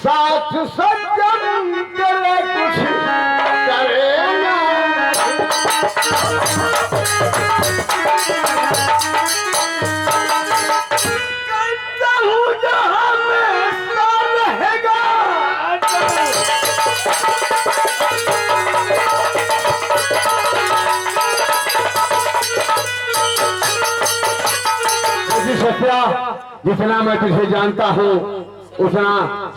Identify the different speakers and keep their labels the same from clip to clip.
Speaker 1: साथ सज्जन तेरे कुछ करेगा। कहता हूँ जहाँ हमेशा रहेगा। सत्या, जितना मैं तुझे जानता हूँ उतना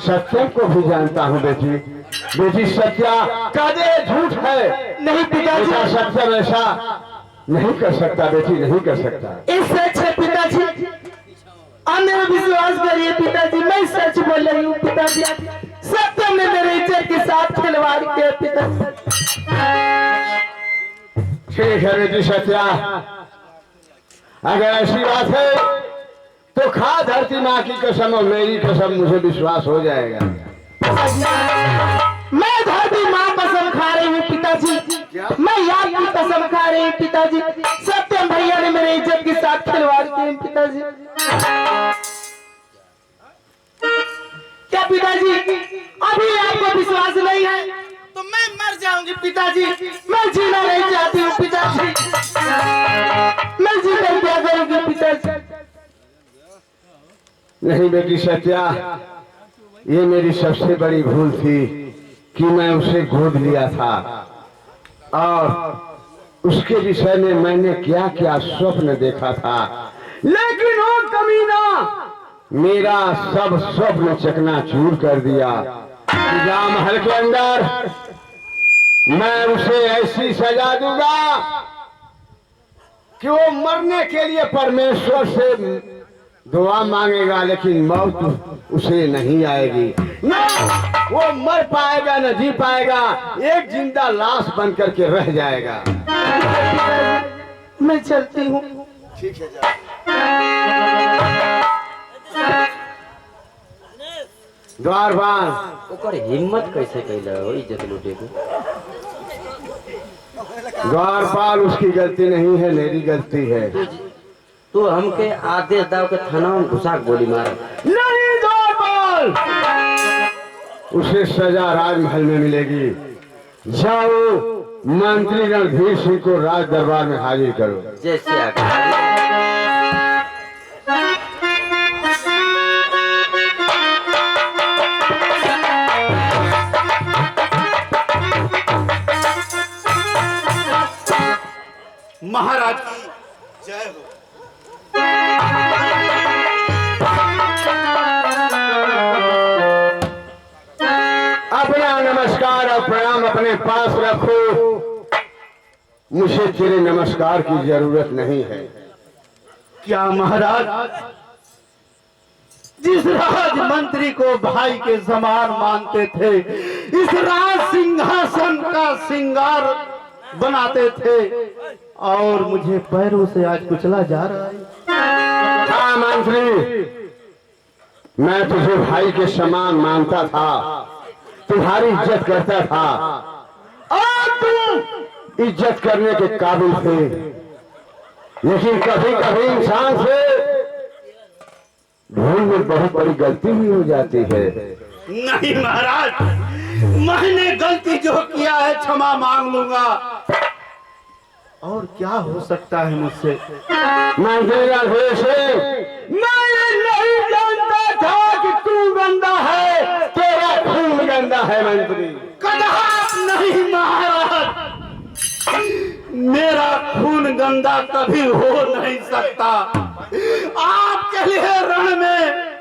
Speaker 1: सत्यम को भी जानता हूँ बेटी। बेटी सत्या कदे झूठ है नहीं पिताजी। सत्यम ऐसा नहीं कर सकता बेटी, नहीं कर सकता।
Speaker 2: इस सच है पिताजी, आप मेरा विश्वास करिए पिताजी, मैं सच बोल रही हूँ पिताजी। सत्यम ने मेरे इज्जत के साथ खिलवाड़ किया पिताजी।
Speaker 1: ठीक है बेटी सत्या, अगर ऐसी बात है तो खा धरती माँ की कसम और मेरी कसम, मुझे विश्वास हो जाएगा।
Speaker 2: मैं धरती माँ कसम खा रही हूँ पिताजी, मैं आपकी कसम खा रही हूँ पिताजी। सत्यम भैया ने मेरे इज्जत के साथ खिलवाड़ किए पिताजी। क्या पिताजी अभी आपको विश्वास नहीं है तो मैं मर जाऊंगी पिताजी। मैं जीना नहीं चाहती हूँ पिताजी, मैं जीना क्या करूंगी पिताजी।
Speaker 1: नहीं बेटी सत्या, ये मेरी सबसे बड़ी भूल थी कि मैं उसे गोद लिया था और उसके विषय में मैंने क्या क्या स्वप्न देखा था, लेकिन वो कमीना मेरा सब स्वप्न चकनाचूर कर दिया। राम महल के अंदर मैं उसे ऐसी सजा दूंगा कि वो मरने के लिए परमेश्वर से दुआ मांगेगा, लेकिन मौत उसे नहीं आएगी। न वो मर पाएगा न जी पाएगा, एक जिंदा लाश बन करके रह जाएगा।
Speaker 2: मैं चलती हूँ।
Speaker 1: ठीक है जा। द्वारपाल
Speaker 3: ओकर हिम्मत कैसे कैला हो इज्जत लूटे के?
Speaker 1: द्वारपाल उसकी गलती नहीं है, मेरी गलती है।
Speaker 3: तू हमके आदेश दाव के थाना में घुसा गोली मार।
Speaker 1: नहीं द्वारपाल, उसे सजा राजमहल में मिलेगी। जाओ मंत्री रणधीर सिंह को राज दरबार में हाजिर करो।
Speaker 3: जैसे आगे
Speaker 4: महाराज की जय हो।
Speaker 1: अपना नमस्कार और प्रणाम अपने पास रखो, मुझे तेरे नमस्कार की जरूरत नहीं है।
Speaker 4: क्या महाराज, जिस राज मंत्री को भाई के समान मानते थे, इस राज सिंहासन का श्रृंगार बनाते थे और मुझे पैरों से आज कुचला जा रहा है।
Speaker 1: हाँ मंत्री, मैं तुझे भाई के समान मानता था, तुम्हारी इज्जत करता था और तुम इज्जत करने के काबिल थे, लेकिन कभी कभी इंसान से भूल में बहुत बड़ी गलती भी हो जाती है।
Speaker 4: नहीं महाराज, मैंने गलती जो किया है क्षमा मांग लूंगा, और क्या हो सकता है मुझसे।
Speaker 1: मैं नहीं जानता था कि तू गंदा है, तेरा खून गंदा है मंत्री।
Speaker 4: कदाप नहीं महाराज, मेरा खून गंदा कभी हो नहीं सकता। आपके लिए रण में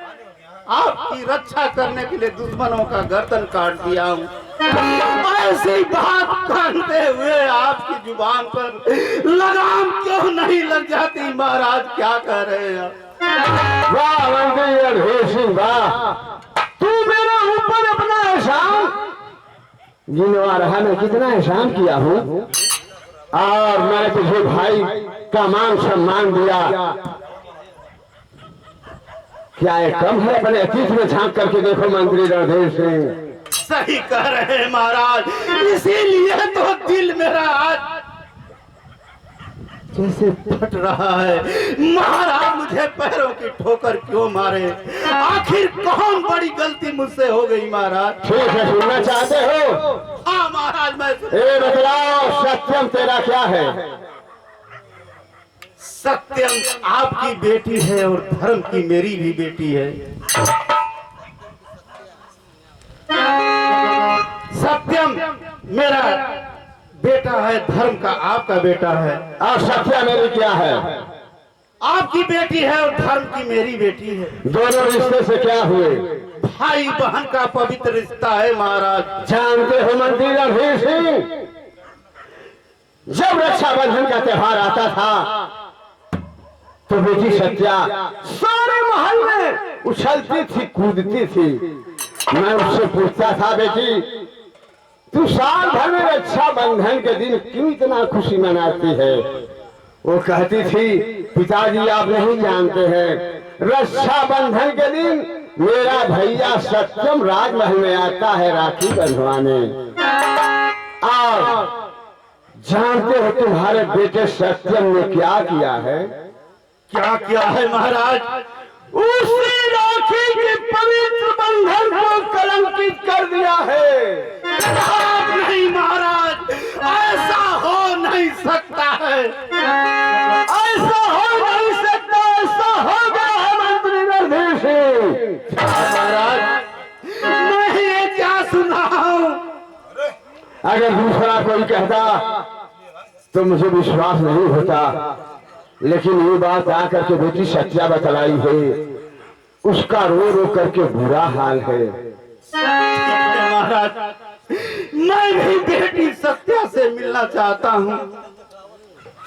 Speaker 4: आपकी रक्षा करने के लिए दुश्मनों का गर्दन काट दिया हूँ। ऐसी बात करते हुए आपकी जुबान पर लगाम क्यों नहीं लग जाती महाराज, क्या कह रहे हैं?
Speaker 1: वाह मंत्री रणधीर सिंह वाह, तू मेरे ऊपर अपना एहसान गिनवा रहा। मैं कितना एहसान किया हूँ और मैंने तुझे भाई का मान सम्मान दिया, क्या ये कम है? अपने अतीत में झांक करके देखो मंत्री रणधीर सिंह।
Speaker 4: सही कह रहे हैं महाराज, इसीलिए तो दिल मेरा आज जैसे फट रहा है। महाराज मुझे पैरों की ठोकर क्यों मारे? आखिर कौन बड़ी गलती मुझसे हो गई महाराज।
Speaker 1: ठीक है, सुनना चाहते हो?
Speaker 4: हाँ महाराज, मैं
Speaker 1: ए बतलाओ, सत्यम तेरा क्या है?
Speaker 4: सत्यम आपकी बेटी है और धर्म की मेरी भी बेटी है। सत्यम मेरा बेटा है, धर्म का आपका बेटा है।
Speaker 1: और सत्या मेरी क्या है?
Speaker 4: आपकी बेटी है और धर्म की मेरी बेटी है।
Speaker 1: दोनों रिश्ते से क्या हुए?
Speaker 4: भाई बहन का पवित्र रिश्ता है महाराज।
Speaker 1: जानते हो मंत्री रणधीर सिंह, जब रक्षाबंधन का त्योहार आता था तो बेटी सत्या सारे महल में उछलती थी, कूदती थी। मैं उससे पूछता था, बेटी तू साल भर में रक्षाबंधन के दिन क्यों इतना खुशी मनाती है? वो कहती थी, पिताजी आप नहीं जानते हैं, रक्षाबंधन के दिन मेरा भैया सत्यम राजमहल में आता है राखी बंधवाने। और जानते हो तुम्हारे बेटे सत्यम ने क्या किया है?
Speaker 4: क्या क्या है महाराज?
Speaker 1: उसी राखी के पवित्र बंधन को कलंकित कर दिया है।
Speaker 4: आप नहीं महाराज, ऐसा हो नहीं सकता है।
Speaker 1: ऐसा हो नहीं सकता, ऐसा हो गया है मंत्री रणधीर सिंह।
Speaker 4: महाराज मैं ये क्या सुना हूँ?
Speaker 1: अगर दूसरा कोई कहता तो मुझे विश्वास नहीं होता, लेकिन ये बात आकर के बेटी सत्या बतलाई है, उसका रो रो करके बुरा हाल है।
Speaker 4: महाराज मैं भी बेटी सत्या से मिलना चाहता हूँ।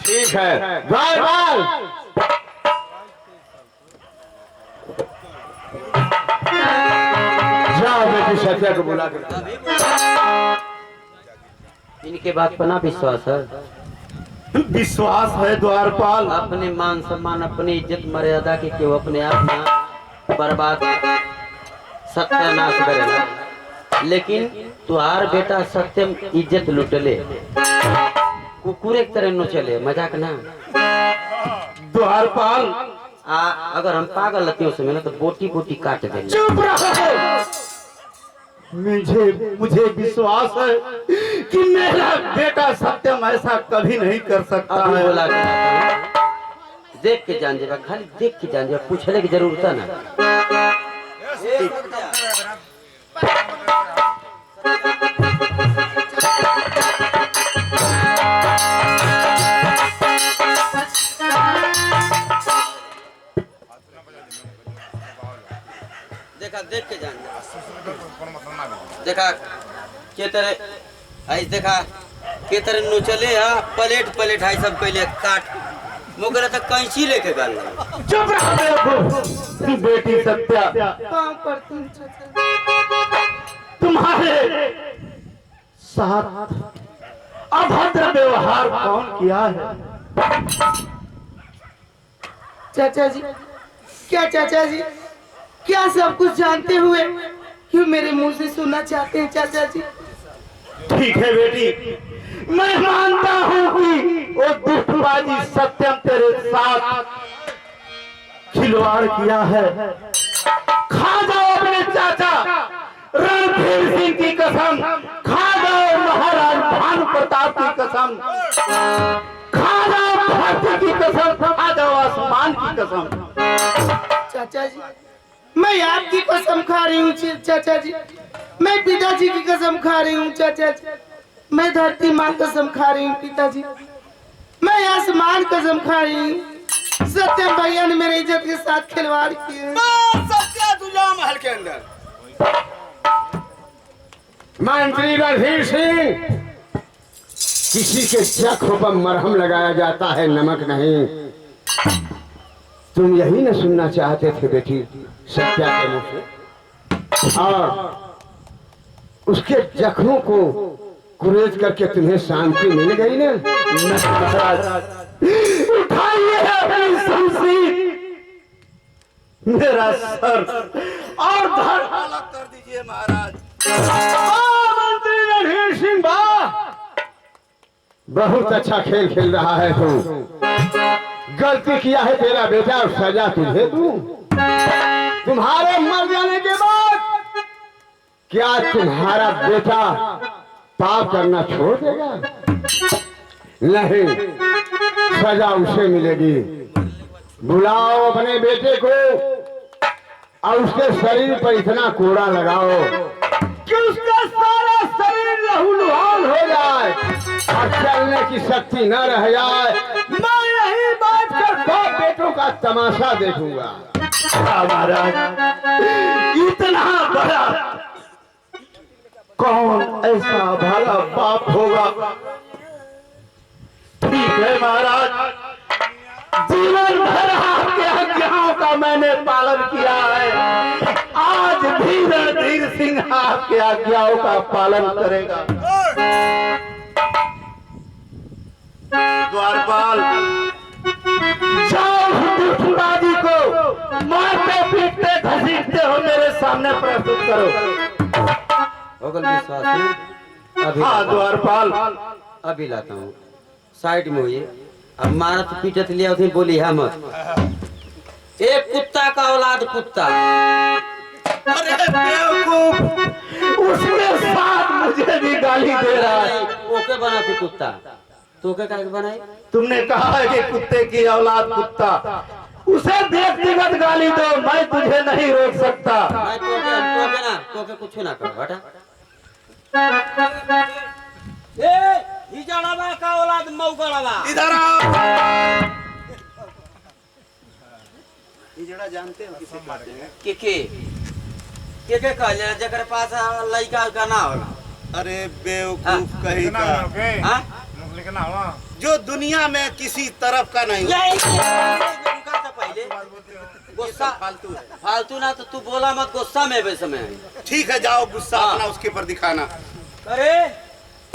Speaker 1: ठीक है, बार बार जाओ बेटी सत्या को बुला कर।
Speaker 3: इनके बात पर ना विश्वास है।
Speaker 4: विश्वास है द्वारपाल।
Speaker 3: अपने मान सम्मान, अपनी इज्जत मर्यादा के क्यों अपने आप ना बर्बाद सत्यानाश करेगा। लेकिन तुहार बेटा सत्यम इज्जत लुटले, कुकुर एक तरह नो चले, मजाक ना।
Speaker 4: द्वारपाल
Speaker 3: अगर हम पागल लतियों से मिले तो बोटी बोटी काट देंगे।
Speaker 4: चुप रहो। मुझे विश्वास है कि मेरा बेटा सत्यम ऐसा कभी नहीं कर सकता
Speaker 3: अभी
Speaker 4: है।
Speaker 3: बोला देख के जान जाएगा, खाली देख के जान जाएगा, पूछने की जरूरत है ना। देखा देख के जान देखा के तरह आई देखा के तरह नु चले हा प्लेट प्लेट है सब पहले काट मुगरा तक कैंची लेके गल।
Speaker 4: चुप रहो बेटी सत्या।
Speaker 2: पाँव पड़ती हूँ चाचा।
Speaker 4: तुम्हारे साथ अभद्र व्यवहार कौन किया है?
Speaker 2: चाचा जी, क्या चाचा जी, क्या सब कुछ जानते हुए क्यों मेरे मुंह से सुनना चाहते हैं चाचा जी?
Speaker 4: ठीक है बेटी, मैं मानता हूँ कि वो दुष्टबाजी सत्यम तेरे साथ खिलवाड़ किया है। खा जाओ अपने चाचा रणधीर सिंह की कसम, खा जाओ महाराज भानु प्रताप की कसम, खा जाओ धरती की कसम, खा जाओ आसमान की कसम।
Speaker 2: चाचा जी, मैं आपकी कसम खा रही हूँ चाचा जी, मैं पिताजी की कसम खा रही हूँ चाचा जी, मैं धरती माँ कसम खा रही हूँ पिताजी, मैं आसमान कसम खा रही हूँ। सत्यम भैया ने मेरे इज्जत के साथ खिलवाड़ किए।
Speaker 5: सत्या तू जाओ महल के अंदर।
Speaker 1: मंत्री रणधीर सिंह, किसी के जख्म पर मरहम लगाया जाता है, नमक नहीं। तुम यही न सुनना चाहते थे बेटी सत्या के मुंह से, और उसके जख्मों को कुरेद करके तुम्हें शांति मिल गई ना?
Speaker 4: उठाइए अपनी शमशीर, मेरा सर और धड़ अलग कर दीजिए महाराज।
Speaker 1: मंत्री रणधीर सिंह, बहुत अच्छा खेल खेल रहा है तू। गलती किया है तेरा बेटा और सजा तुझे दूं। तुम्हारे मर जाने के बाद क्या तुम्हारा बेटा पाप करना छोड़ देगा? नहीं, सजा उसे मिलेगी। बुलाओ अपने बेटे को और उसके शरीर पर इतना कोड़ा लगाओ कि उसका सारा शरीर लहूलुहान हो जाए और चलने की शक्ति न रह जाए। मैं यही बात कर दो बेटों का तमाशा देखूंगा।
Speaker 4: महाराज, इतना बड़ा कौन ऐसा भला बाप होगा? ठीक है महाराज, जीवन भर आपके आज्ञाओं का मैंने पालन किया है। आज भी रणधीर सिंह आपके आज्ञाओं का पालन करेगा। द्वारपाल, जाओ हुटूबाजी को मारते पीटते घसीटते हो मेरे सामने प्रस्तुत करो।
Speaker 3: होगल विश्वास अभी
Speaker 4: हाँ द्वारपाल,
Speaker 3: अभी लाता हूँ। साइड में हुई, अब मारत पीटत लिया उसे बोली है मत। एक कुत्ता का औलाद कुत्ता।
Speaker 4: अरे बेवकूफ, उसके साथ मुझे भी गाली दे रहा है।
Speaker 3: ओके बना तू कुत्ता, तो क्या करके बनाई?
Speaker 4: तुमने कहा है कि कुत्ते की औलाद कुत्ता, उसे व्यक्तिगत गाली दो, मैं तुझे नहीं रोक सकता।
Speaker 3: मैं तो कुछ ना करो बेटा। ए हिजड़ावा का औलाद मौगड़ावा,
Speaker 5: इधर आओ। हिजड़ा जानते हो किसे कहते हैं?
Speaker 3: के कहले जकर पास लड़का का ना होला।
Speaker 5: अरे बेवकूफ कहीं का,
Speaker 3: हां
Speaker 5: जो दुनिया में किसी तरफ का नहीं।
Speaker 3: रुका तो पहले, गुस्सा
Speaker 5: फालतू है।
Speaker 3: फालतू ना तो तू बोला मत, गुस्सा में बे समय।
Speaker 5: ठीक है, जाओ गुस्सा
Speaker 3: हाँ।
Speaker 5: अपना उसके पर दिखाना।
Speaker 3: अरे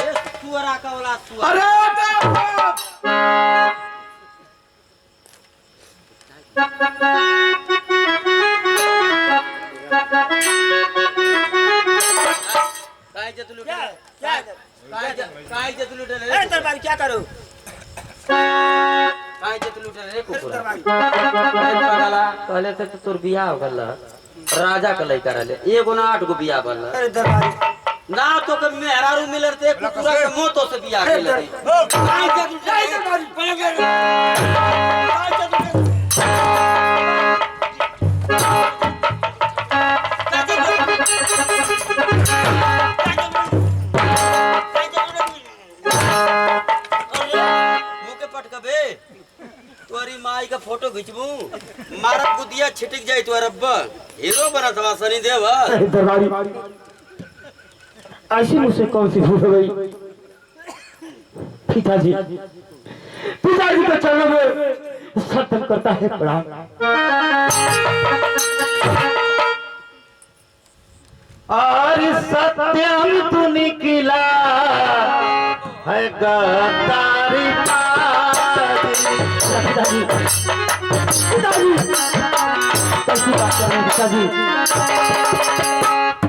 Speaker 3: ये सुअरा का औलाद सुअर।
Speaker 5: अरे
Speaker 3: काय जत लूटे काय जत लूटे रे दरबार क्या करो? काय जत लूटे रे कुकुरा पगला पहले तक तो तोर बियाह हो गल, राजा का लइका रहले, एगो ना 8 गो बियाह भल।
Speaker 2: अरे दरबार
Speaker 3: ना तो कभी मेहरारू मिलर ते कुकुरा के मुंह तो से बियाह के ले। काय जत लूटे तोरी माई का फोटो खिंचबू, मारत गुदिया छिटक जाए तो रब्बा हीरो बना था सनी देव।
Speaker 4: दरबारी, ऐसी मुझसे कौन सी भूल हो गई? पिताजी, पिताजी के चरणों में सत्य करता है प्रणाम। और सत्यम तू निकला है गद्दारी पिताजी, पिताजी, कैसी बात कर रहे हैं पिताजी?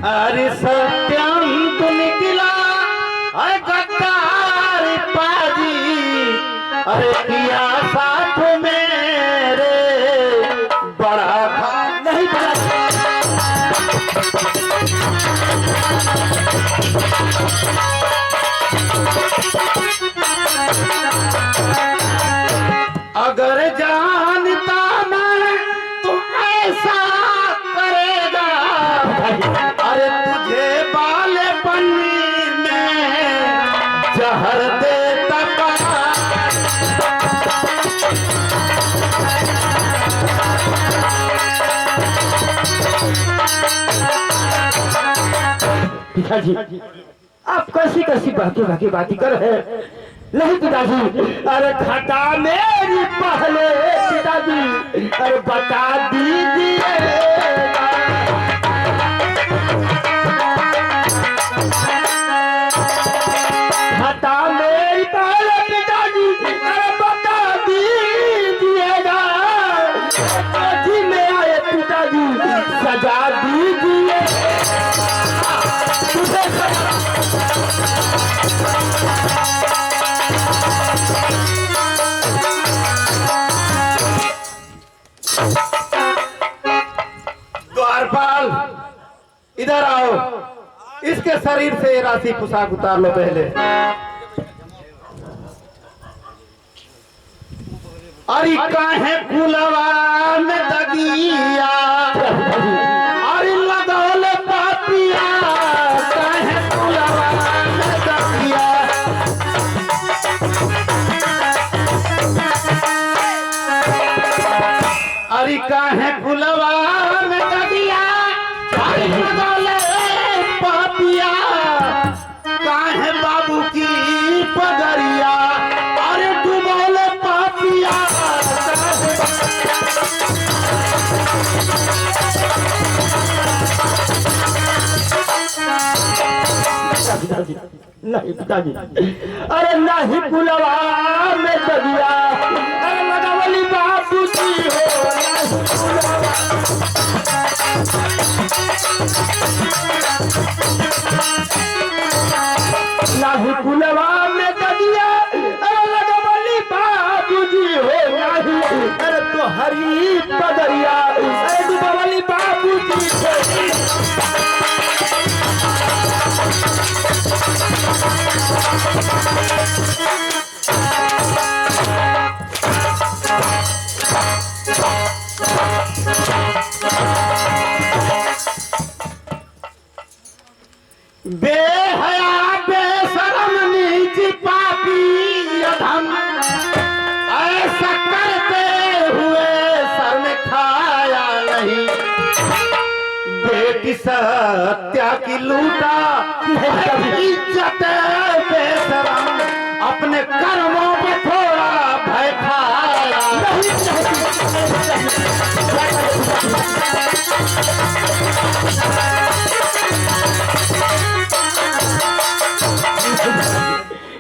Speaker 4: अरे सत्यम तू निकला है गद्दारी पाजी, अरे किया साथ मेरे बड़ा नहीं अगर जानता मैं तो ऐसा करेगा, अरे तुझे बालेपन में जहर देता पिताजी, आप कैसी कैसी बातें कर रहे हैं? नहीं पिताजी, अरे घटा मेरी पहले पिताजी, अरे बता दीजिए। घटा मेरी पहले पिताजी, अरे बता दीजिएगा। अजी में आए पिताजी, सजा दीजिए। द्वारपाल, इधर आओ। इसके शरीर से ये राशि पोशाक उतार लो पहले। अरे काहे कुलवा में दगिया, अरे लगौल पापिया, काहे कुलवा में दगिया। अरे काहे कुलवा में दगिया, अरे लगौल पापिया, काहे बाबू की पगरिया, अरे डुबौल पापिया।
Speaker 1: पिताजी नहीं, पिताजी अरे नहीं कुलवा में दगिया, अरे मदावली बाबू जी हो, नहीं कुलवा में दगिया, अरे मदावली बाबू जी हो, नहीं अरे तो हरी पगरिया, अरे डुबवली बाबू जी हो।
Speaker 4: बेहया बेशरम नीच पापी अधम, ऐसा करते हुए सर में खाया नहीं। बेटी सत्या की लूटा इज्जत बेशरम, अपने कर्मों पे थोड़ा भय खाया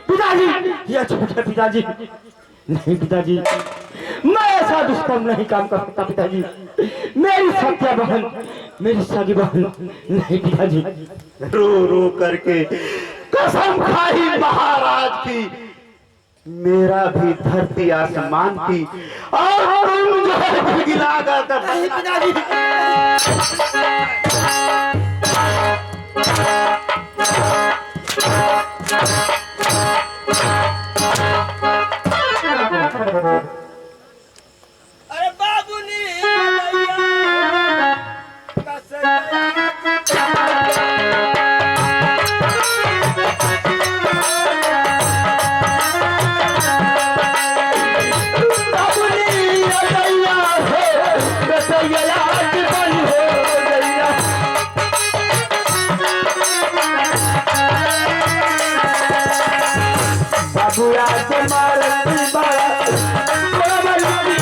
Speaker 1: पिताजी ये झूठ है पिताजी। नहीं पिताजी, मैं ऐसा दुष्कर्म नहीं काम कर सकता पिताजी। मेरी सत्या बहन, मेरी सगी बहन नहीं पिताजी।
Speaker 4: रो रो करके कसम खाई महाराज की, मेरा भी धरती आसमान की, और तुम जो है गिलाकर नहीं पिताजी।
Speaker 2: अरे बाबू ने
Speaker 1: बाबूया के मारती बाड़ा, कोमल की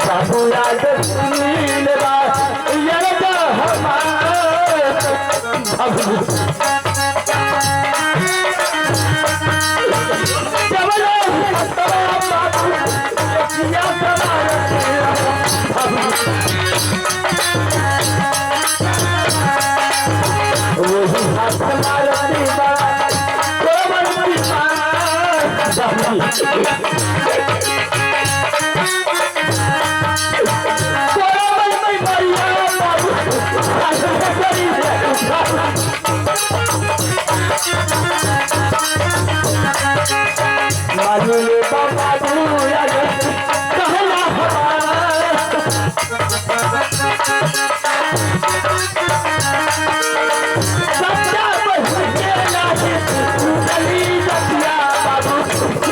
Speaker 1: बाबूया के सुनील बा ये तो हमारे बाबू चलो बाबू किया वो हाथ मारती बा कोमल की मालूम बाबू यार कहना सच्चा बहके लागे चली जतिया बाबू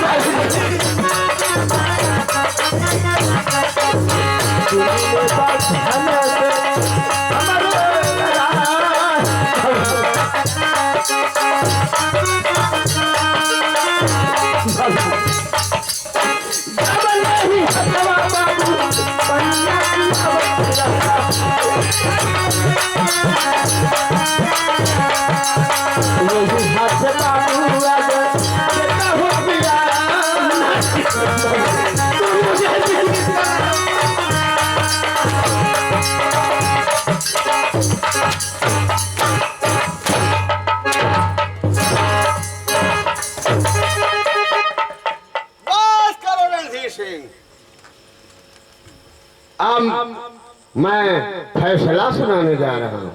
Speaker 1: बाबू हाथ से बाबू आज कहता हो पिया
Speaker 5: बस करो रणधीर सिंह।
Speaker 1: अब मैं फैसला सुनाने जा रहा हूँ।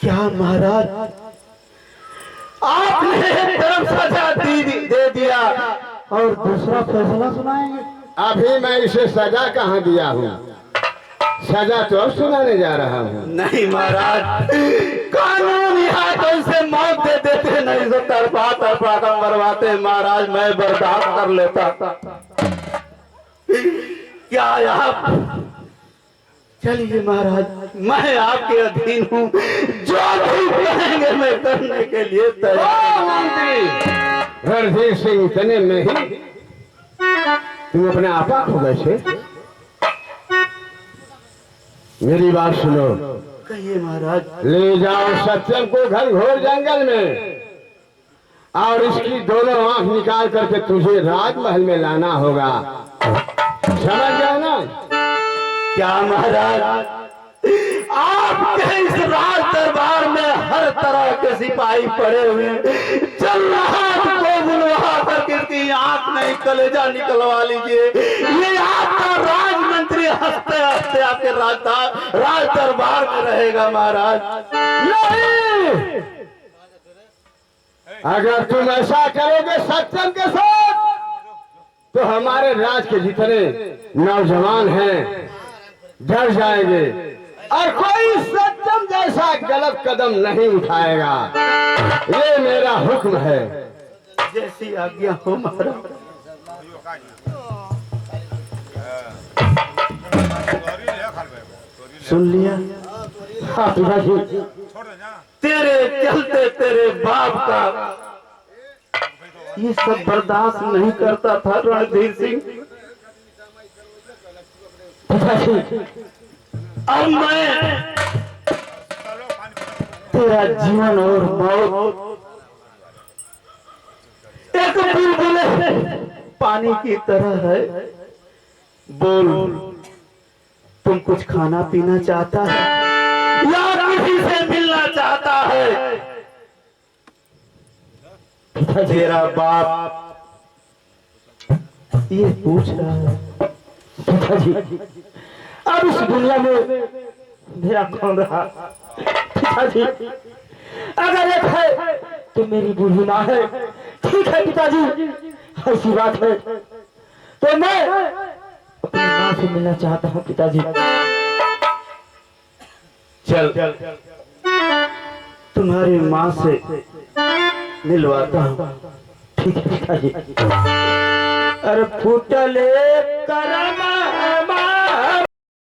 Speaker 4: क्या महाराज, आपने एक तरफ सजा दे दिया और दूसरा फैसला सुनाएंगे?
Speaker 1: अभी मैं इसे सजा कहाँ दिया हूँ, सजा तो अब सुनाने जा रहा हूँ।
Speaker 4: नहीं महाराज, कानून यहाँ तो इसे मौत दे देते, नहीं तो तरफा तरफा का मरवाते। महाराज मैं बर्दाश्त कर लेता। क्या आप चलिए महाराज, मैं आपके अधीन हूँ, जो भी कहेंगे मैं करने के लिए तैयार हूं।
Speaker 1: रणधीर सिंह, इतने में ही तुम अपने आपा खो गए थे। मेरी बात सुनो।
Speaker 4: कहिए महाराज।
Speaker 1: ले जाओ सत्यम को घनघोर जंगल में और इसकी दोनों आंख निकाल करके तुझे राजमहल में लाना होगा, समझ गया ना?
Speaker 4: क्या महाराज, आपके इस राज दरबार में हर तरह के सिपाही पड़े हुए हैं। जल्लाद को बुलवा कर किसकी आंख नहीं कलेजा निकलवा लीजिए। ये आपका राजमंत्री हंसते हंसते आपके राज दरबार में रहेगा महाराज।
Speaker 1: नहीं, अगर तुम ऐसा करोगे सत्यम के साथ तो हमारे राज के जितने नौजवान हैं डर जाएंगे और कोई सत्यम जैसा गलत कदम नहीं उठाएगा। ये मेरा हुक्म है।
Speaker 4: जैसी आज्ञा हो महाराज। सुन लिया?
Speaker 1: हाँ पिताजी।
Speaker 4: तेरे चलते तेरे बाप का ये सब बर्दाश्त नहीं करता था रणधीर सिंह। अब मैं तेरा जीवन और मौत एक बुलबुले पानी की तरह है। बोल, तुम कुछ खाना पीना चाहता है या किसी से मिलना चाहता है? तेरा बाप ये पूछ रहा है।
Speaker 1: पिताजी,
Speaker 4: अब इस दुनिया में मेरा कौन रहा?
Speaker 1: पिताजी, अगर एक है तो मेरी बूढ़ी माँ है। ठीक है पिताजी, ऐसी बात है तो मैं अपनी माँ से मिलना चाहता हूँ पिताजी।
Speaker 4: चल तुम्हारी माँ से मिलवाता हूँ।
Speaker 1: ठीक है पिताजी।
Speaker 4: अरे फूटले करमा